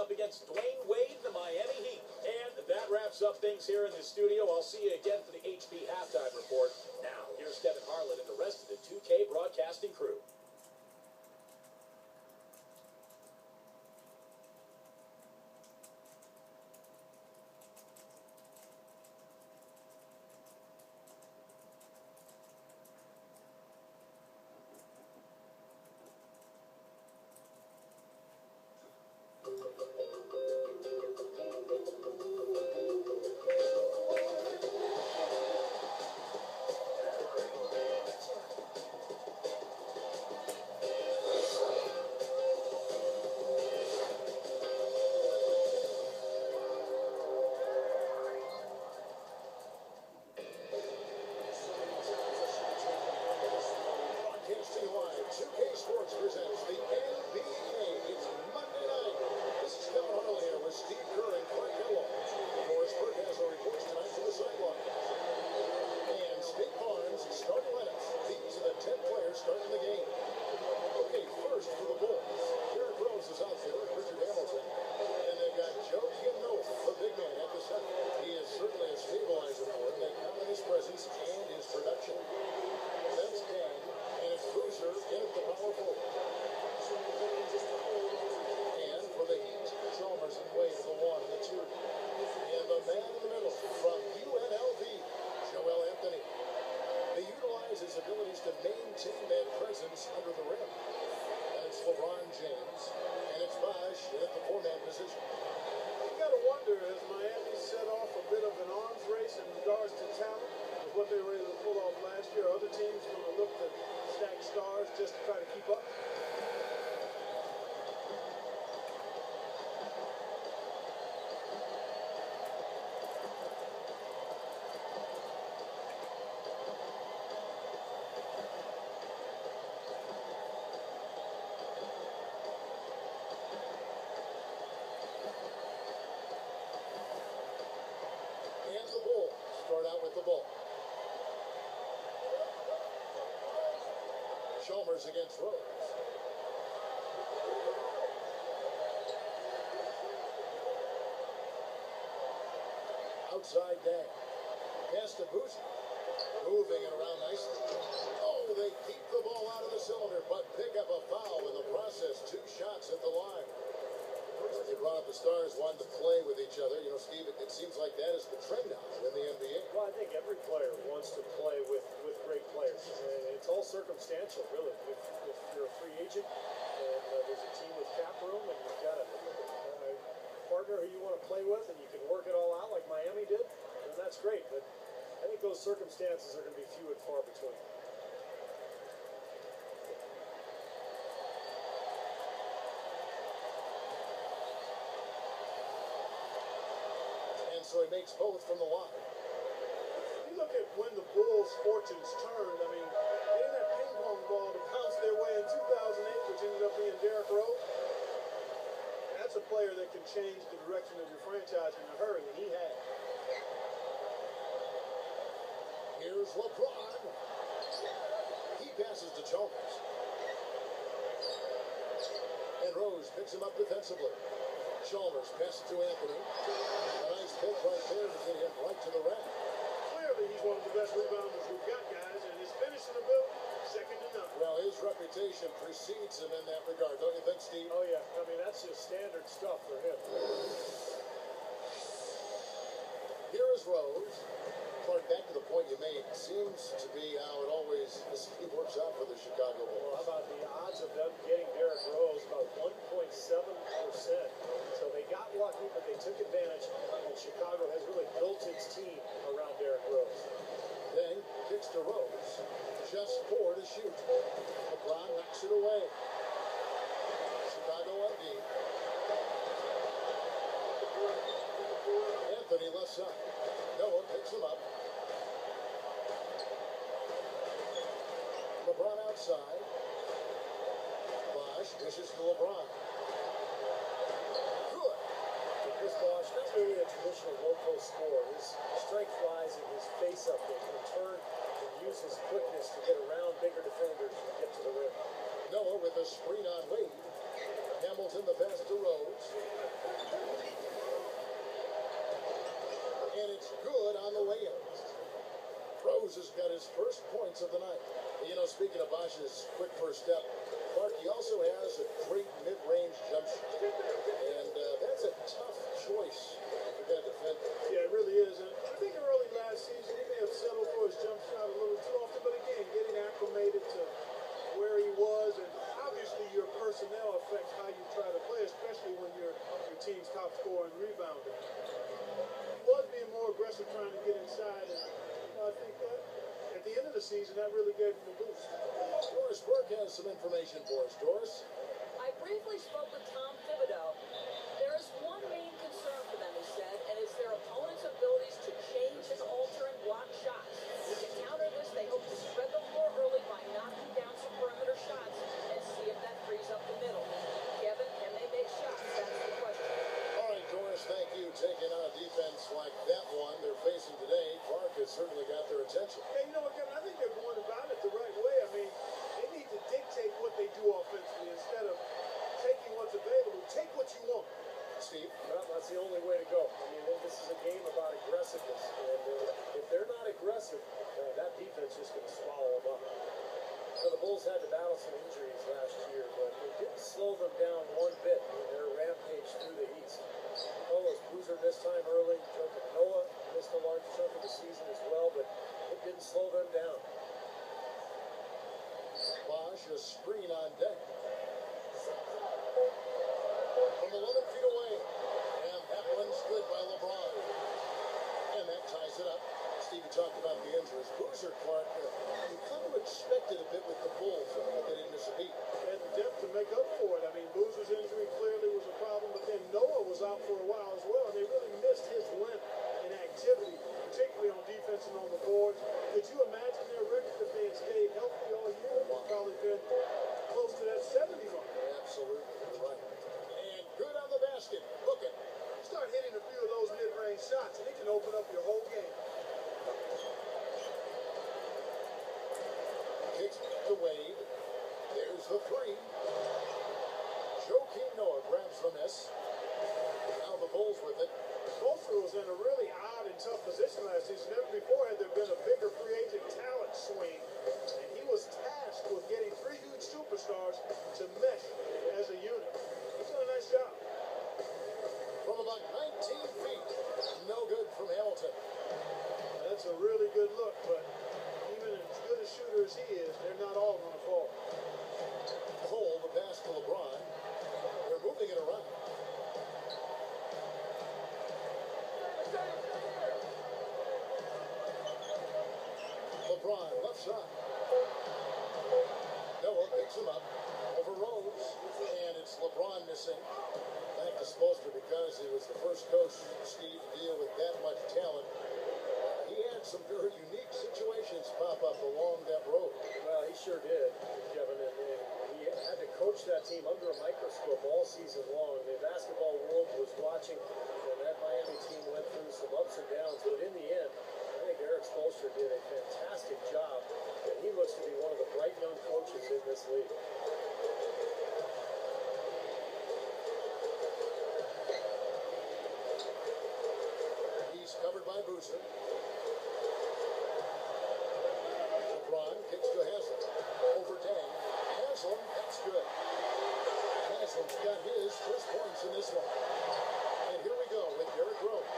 up against Dwayne Wade, the Miami Heat. And that wraps up things here in the studio. I'll see you again for the HP Halftime Report. Now, here's Kevin Harlan and the rest of the 2K broadcasting crew. Under the rim. And it's LeBron James. And it's Bosh at the four-man position. You got to wonder, as Miami set off a bit of an arms race in regards to talent, with what they were able to pull off last year, other teams going to look to stack stars just to try to keep up? Chalmers against Rose. Outside Dan. Pass to Boozy. Moving it around nicely. Oh, they keep the ball out of the cylinder, but pick up a foul in the process. 2 shots at the line. They brought up the stars wanting to play with each other. You know, Steve, it seems like that is the trend now in the NBA. Well, I think every player wants to play with great players. It's all circumstantial, really. If you're a free agent and there's a team with cap room and you've got a partner who you want to play with and you can work it all out like Miami did, then that's great. But I think those circumstances are going to be few and far between. So he makes both from the line. You look at when the Bulls' fortunes turned. I mean, getting that ping pong ball to bounce their way in 2008, which ended up being Derrick Rose. That's a player that can change the direction of your franchise in a hurry, and he had. Here's LeBron. He passes to Chalmers. And Rose picks him up defensively. Chalmers passes to Anthony. A nice pick right there to get him right to the rack. Clearly, he's one of the best rebounders we've got, guys, and his finishing ability, second to none. Well, his reputation precedes him in that regard, don't you think, Steve? Oh, yeah. I mean, that's just standard stuff for him. Here is Rose. Clark, back to the point you made, seems to be how it always works out for the Chicago Bulls. Well, how about the odds of them getting Derrick Rose? About 1.7%. So they got lucky, but they took advantage, and Chicago has really built its team around Derrick Rose. Then kicks to Rose. Just 4 to shoot. LeBron knocks it away. Chicago on deep. Anthony left side. Noah picks him up. LeBron outside. Bosh dishes to LeBron. Good. Chris Bosh, not really a traditional low-post scorer. His strength lies in his face-up game. He can turn and use his quickness to get around bigger defenders and get to the rim. Noah with a screen on Wade. Hamilton the pass to Rose. his first points of the night. You know, speaking of Bosch's quick first step, Clark, he also has a great mid-range jump shot. And that's a tough choice for that defender. Yeah, it really is. And I think early last season, he may have settled for his jump shot a little too often. But again, getting acclimated to where he was, and obviously your personnel affects how you try to play, especially when you're your team's top scorer and rebounder. He was being more aggressive trying to get inside, and I think that at the end of the season, that really gave him a boost. Doris Burke has some information for us. Doris? I briefly spoke with Tom Thibodeau. There is one main concern for them, he said, and it's their opponent's abilities to change and alter and block shots. To counter this, they hope to spread the floor early by knocking down some perimeter shots and see if that frees up the middle. Kevin, can they make shots? That's the question. All right, Doris, thank you. Taking on a defense like that one they're facing today, Clark has certainly got their attention. Hey, you know what, Kevin? I think they're going about it the right way. I mean, they need to dictate what they do offensively instead of taking what's available. Take what you want. Steve? Well, that's the only way to go. I mean, this is a game about aggressiveness. And if they're not aggressive, that defense is just going to swallow them up. Now, the Bulls had to battle some injuries last year, but it didn't slow them down one bit in their rampage through the East. Carlos Boozer missed time early. Joakim Noah missed a large chunk of the season as well, but it didn't slow them down. Bosch, a screen on deck. From 11 feet away. And that one's good by LeBron. And that ties it up. Steve, you talked about the injuries. Boozer, Clark, you kind of expected a bit with the Bulls. They didn't miss a beat. And the depth to make up for it. I mean, Boozer's injury clearly was a problem, but then Noah was out for a while as well, and they really missed his length and activity, particularly on defense and on the boards. Could you imagine their record if they had stayed healthy all year? It would probably been close to that 70 mark. Absolutely right. And good on the basket. Look it. Start hitting a few of those mid-range shots, and it can open up your whole game. Kicks to Wade. There's the three. Joakim Noah grabs the miss. Now the Bulls with it. Bolster was in a really odd and tough position last season. Never before had there been a bigger free agent talent swing. And he was tasked with getting three huge superstars to mesh as a unit. He's done a nice job. From about 19 feet. No good from Hamilton. That's a really good look, but even as good a shooter as he is, they're not all going to fall. Cole, the pass to LeBron. They're moving it around. LeBron, left side. Noah picks him up. Over Rose. And it's LeBron missing. Back to Spoelstra because he was the first coach, Steve, to deal with that much talent. He had some very unique situations pop up along that road. Well, he sure did, Kevin, and he had to coach that team under a microscope all season long. The basketball world was watching, and that Miami team went through some ups and downs, but in the end, I think Eric Spoelstra did a fantastic job, and he looks to be one of the bright young coaches in this league. He's covered by Boozer. LeBron kicks to Haslam. Over Dang. Haslam, that's good. Haslam's got his first points in this one. And here we go with Derrick Rose.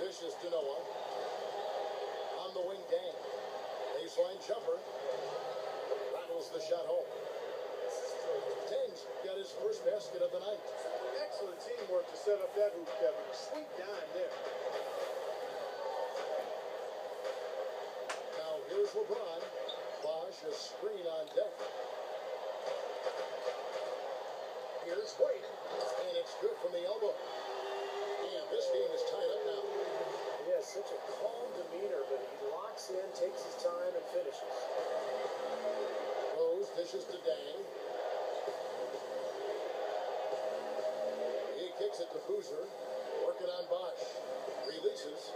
This is Noah. On the wing, Dang. Baseline jumper. Rattles the shot home. Dang's got his first basket of the night. Excellent teamwork to set up that hoop, Kevin. Sweet dime there. Now here's LeBron. Bosch, a screen on deck. Here's Wade. And it's good from the elbow. And this game is tied up now. He has such a calm demeanor, but he locks in, takes his time, and finishes. Rose dishes to Dang. He kicks it to Boozer. Working on Bosch. Releases.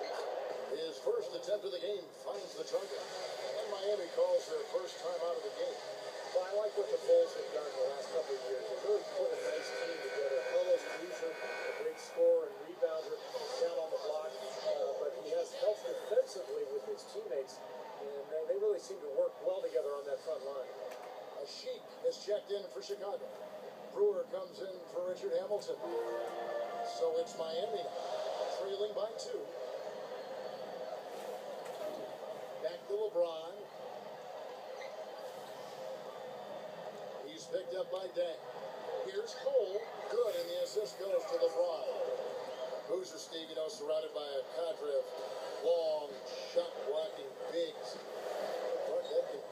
His first attempt of the game finds the target. And Miami calls their first time out of the game. Well, I like what the Bulls have done the last couple of years. They really put a nice team together. Carlos Boozer, a great scorer and rebounder, down on the block. LeBron. Brewer comes in for Richard Hamilton. So it's Miami trailing by 2. Back to LeBron. He's picked up by Dang. Here's Cole. Good, and the assist goes to LeBron. Boozer, Steve, surrounded by a cadre of long, shot-blocking bigs. Clark that can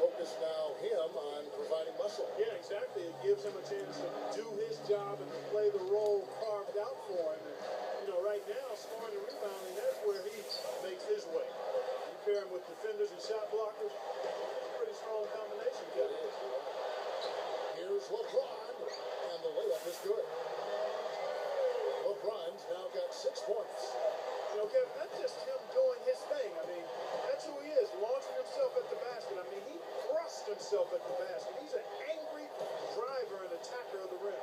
focus now him on providing muscle. Yeah, exactly. It gives him a chance to do his job and to play the role carved out for him. And, right now, scoring and rebounding, that's where he makes his way. You pair him with defenders and shot blockers, pretty strong combination. It is. Here's LeBron, and the layup is good. LeBron's now got 6 points. Kevin, that's just him doing his thing. I mean, that's who he is, launching himself at the basket. I mean, he thrusts himself at the basket. He's an angry driver and attacker of the rim.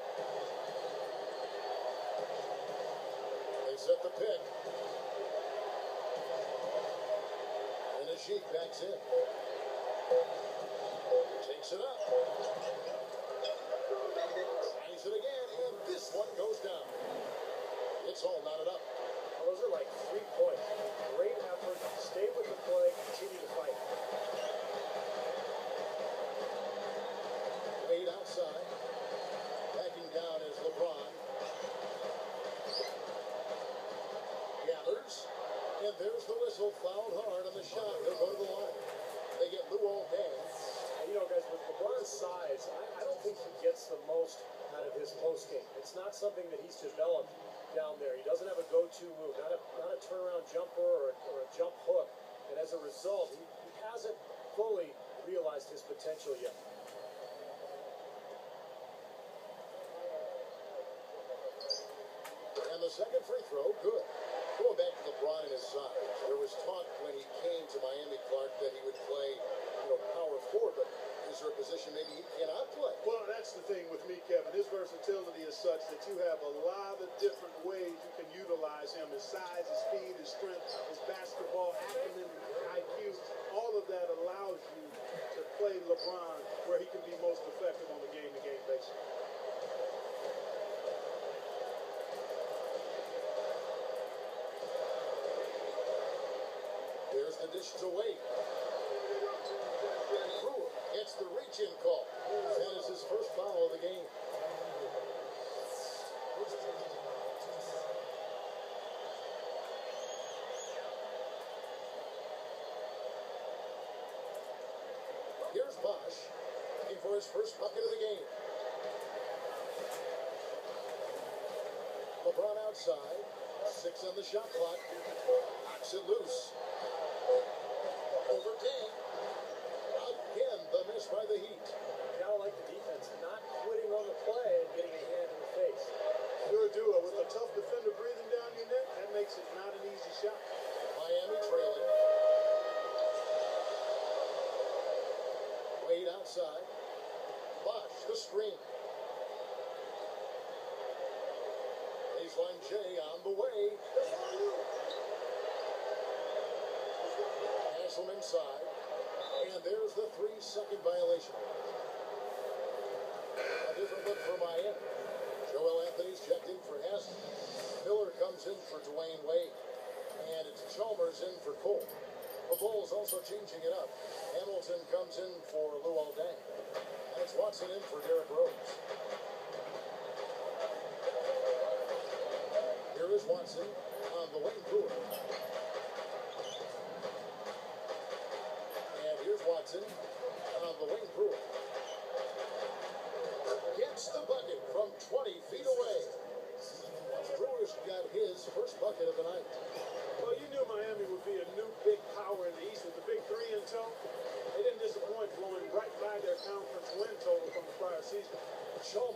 They set the pick. And the Sheik backs in. Takes it up. Tries it again, and this one goes down. It's all knotted up. Well, those are like 3 points. Great effort. Stay with the play. Continue to fight. Wade outside. Backing down is LeBron. Gathers. And there's the whistle. Fouled hard on the shot. He'll go to the line. They get Luol Deng. Guys, with LeBron's size, I don't think he gets the most out of his post game. It's not something that he's developed down there. He doesn't have a go-to move, not a turnaround jumper or a jump hook. And as a result, he hasn't fully realized his potential yet. And the second free throw, good. Going back to LeBron and his size, there was talk when he came to Miami, Clark, that he would play, power forward, but is there a position maybe he cannot play? Well, that's the thing with me, Kevin. His versatility is such that you have a lot of different ways you can utilize him. His size, his speed, his strength, his basketball acumen, IQ, all of that allows you to play LeBron where he can be most effective on a game-to-game basis. There's the dish to Wade. Brewer gets the reach-in call. That is his first foul of the game. Here's Bosch looking for his first bucket of the game. LeBron outside. 6 on the shot clock. Knocks it loose. Over 10. Again, the miss by the Heat. Gotta like the defense, not quitting on the play and getting a hand in the face. Sure do. With a tough defender breathing down your neck, that makes it not an easy shot. Miami trailing. Wade outside. Bosch, the screen. Baseline J on the way. Haslam inside. And there's the 3-second violation. A different look for Miami. Joel Anthony's checked in for Haslam. Miller comes in for Dwayne Wade. And it's Chalmers in for Cole. The Bulls also changing it up. Hamilton comes in for Luol Deng. And it's Watson in for Derrick Rose. Here is Watson on the wing Brewer. And here's Watson on the wing Brewer. Gets the bucket from 20 feet away. Brewer's got his first bucket of the night. Well, you knew Miami would be a new big power in the East with the big 3 in tow. They didn't disappoint, blowing right by their conference win total from the prior season. Chalmers